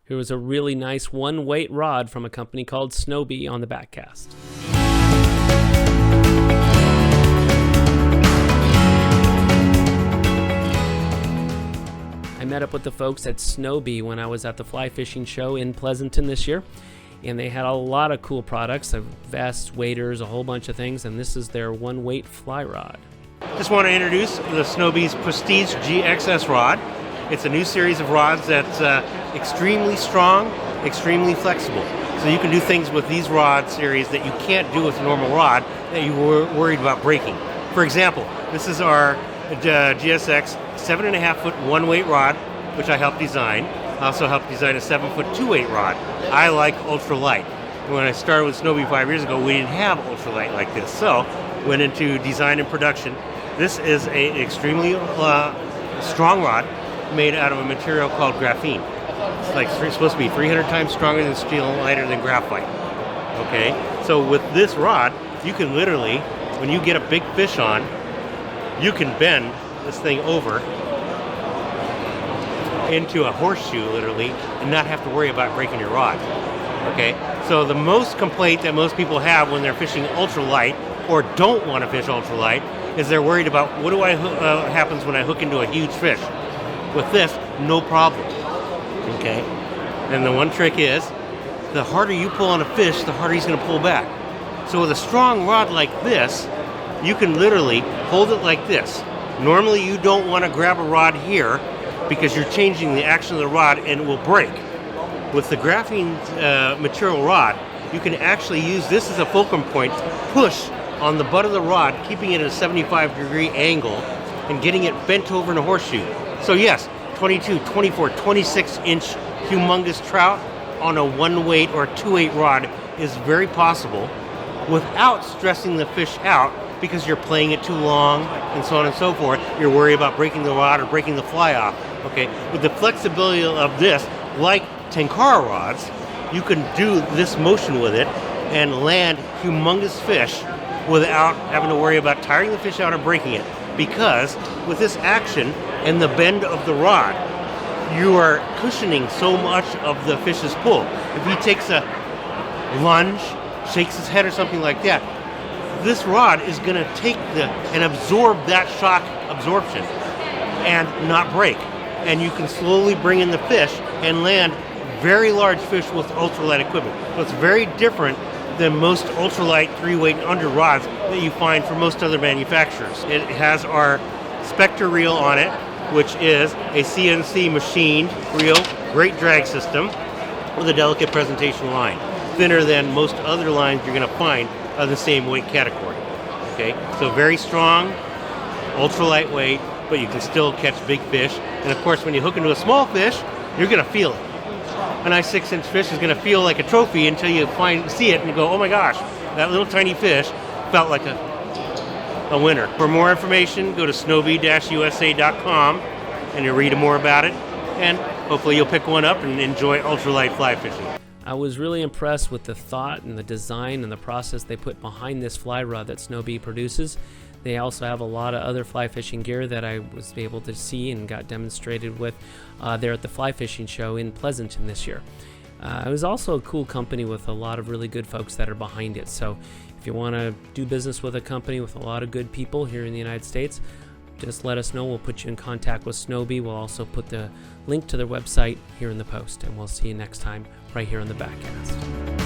Here was a really nice one-weight rod from a company called Snowbee on the Backcast. I met up with the folks at Snowbee when I was at the fly fishing show in Pleasanton this year, and they had a lot of cool products, vests, waders, a whole bunch of things, and this is their one-weight fly rod. Just want to introduce the Snowbee's Prestige GXS rod. It's a new series of rods that's extremely strong, extremely flexible. So you can do things with these rod series that you can't do with a normal rod that you were worried about breaking. For example, this is our GSX 7.5-foot one-weight rod, which I helped design. I also helped design a 7-foot 2-weight rod. I like ultralight. When I started with Snowbee 5 years ago, we didn't have ultralight like this. So went into design and production. This is an extremely strong rod made out of a material called graphene. It's like supposed to be 300 times stronger than steel and lighter than graphite. Okay, so with this rod, you can literally, when you get a big fish on, you can bend this thing over into a horseshoe, literally, and not have to worry about breaking your rod. Okay, so the most complaint that most people have when they're fishing ultralight or don't want to fish ultralight is they're worried about what happens when I hook into a huge fish. With this, no problem. Okay, and the one trick is, the harder you pull on a fish, the harder he's going to pull back. So with a strong rod like this, you can literally hold it like this. Normally you don't want to grab a rod here because you're changing the action of the rod and it will break. With the graphene material rod, you can actually use this as a fulcrum point, push on the butt of the rod, keeping it at a 75-degree angle and getting it bent over in a horseshoe. So yes, 22, 24, 26-inch humongous trout on a one-weight or two-weight rod is very possible without stressing the fish out because you're playing it too long and so on and so forth. You're worried about breaking the rod or breaking the fly off. Okay, with the flexibility of this, like Tenkara rods, you can do this motion with it and land humongous fish without having to worry about tiring the fish out or breaking it. Because with this action and the bend of the rod, you are cushioning so much of the fish's pull. If he takes a lunge, shakes his head or something like that, this rod is going to take and absorb that shock absorption and not break. And you can slowly bring in the fish and land very large fish with ultralight equipment. So it's very different than most ultralight 3-weight and under rods that you find from most other manufacturers. It has our Spectre reel on it, which is a CNC machined reel, great drag system with a delicate presentation line. Thinner than most other lines you're going to find of the same weight category. Okay, so very strong, ultra lightweight, but you can still catch big fish. And of course, when you hook into a small fish, you're going to feel it. A nice 6-inch fish is going to feel like a trophy until you see it and you go, oh my gosh, that little tiny fish felt like a winner. For more information, go to snowbee-usa.com and you'll read more about it. And hopefully you'll pick one up and enjoy ultralight fly fishing. I was really impressed with the thought and the design and the process they put behind this fly rod that Snowbee produces. They also have a lot of other fly fishing gear that I was able to see and got demonstrated with there at the fly fishing show in Pleasanton this year. It was also a cool company with a lot of really good folks that are behind it. So if you want to do business with a company with a lot of good people here in the United States, just let us know. We'll put you in contact with Snowbee. We'll also put the link to their website here in the post, and we'll see you next time right here on the Backcast.